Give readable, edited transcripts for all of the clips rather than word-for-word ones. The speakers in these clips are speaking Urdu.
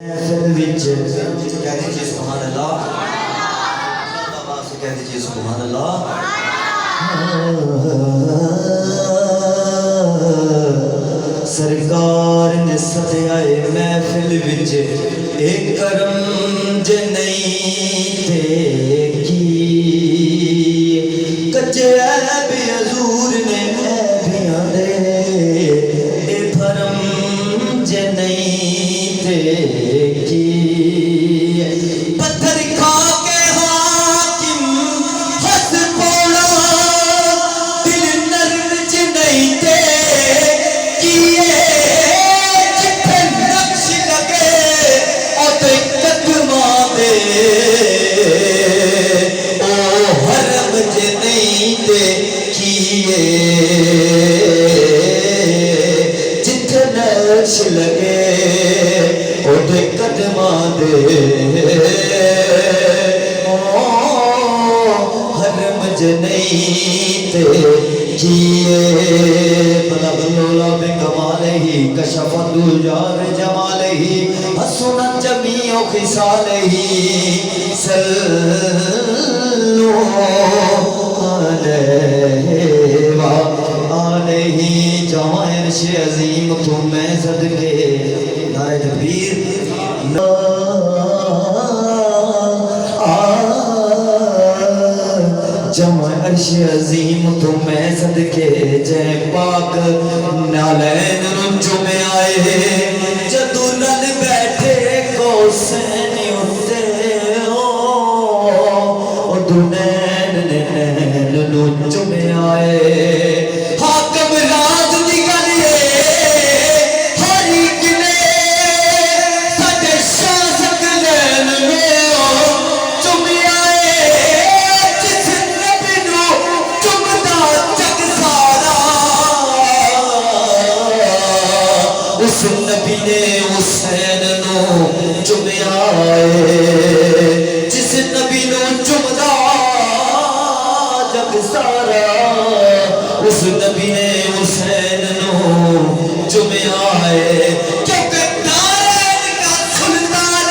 کہہ دیجیے سبحان اللہ، سے کہہ دیجیے سبحان اللہ۔ سرکار نے سدائے محفل وچ ایک کرم جے نہیں تے کی، کچے عیب حضور نے عیبیاں دے اے بھرم جے نہیں تے کی۔ پتھر کھا کے حاکم ہس پوڑا، دل نرم جے نہیں تے کیے، جتھے نقش لگے اوتے قدماں دے او حرم جے نہیں تے کیے، جتھے نقش لگے اوتے قدماں دے حرم جے نہیں تے کیے۔ بلغ اللولا بکمالہ کشف الدجى بجمالہ حسنت جمیع خصالہ، صلو علیہ وآلہ۔ جہاں عرش عظیم تمہیں صدقے نعرہ تکبیر، جمع عرش عظیم تمہیں صدقے جے پاک نالین رنجو میں آئے، جدو نل بیٹھے کو سینی اٹھتے ہو، دنین نین رنجو میں آئے۔ حاکم راز دی گلیے ہر ایک نے سجے شاہ سکلین میں چمی آئے، جس نبی نو چمدا جگ سارا، اس نبی نے حسین نو چمیا ہے، جس نبی نو چمدا جگ سارا، اس نبی نے حسین نو چمیا ہے۔ کیونکہ نارین کا سلطان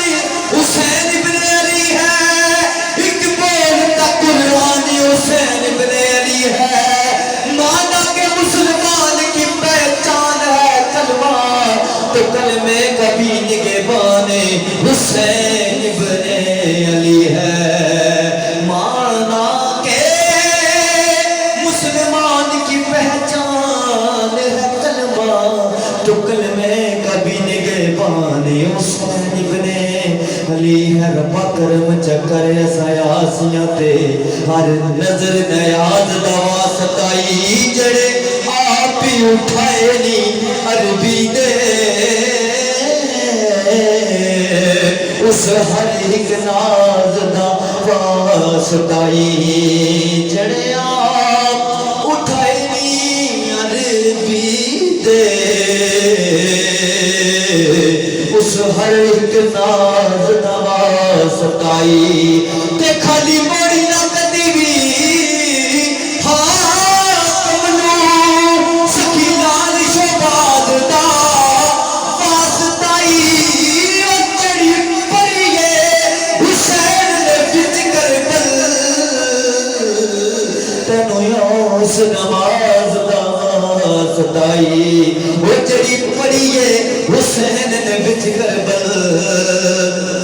حسین ابن علی ہے، ایک بولتا قرآن حسین ابن علی ہے، مانا کہ مسلمان کی پہچان ہے کلمہ، تو کلمے کبھی نگہبان حسین ابن علی ہے، مانا کہ مسلمان کی پہچان ہے کلمہ، تو کلمے کبھی نگہبان حسین ابن علی ہے۔ ربا کرم چکر سیاسیاں تے ہر نظر نیاز دوا ستائی، جڑے آپ ہی اٹھائے نی عربی دے اس ہر ایک ناز دا واسطائی، جڑے آپ اٹھائے نی عربی دے اس ہر ایک ناز دا واسطائی، تے خالی موڑی نہ کدی بھی حاکم نو سکھی لال شہباز دا واسطائی، او جڑی پڑھیے حسین دے وچ کربل، تینوں یوس نماز دا واسطائی، او جڑی پڑھیے حسین دے وچ کربل،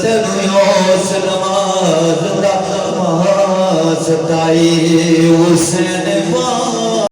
تینوں یوس نماز دا واسطائی، حسین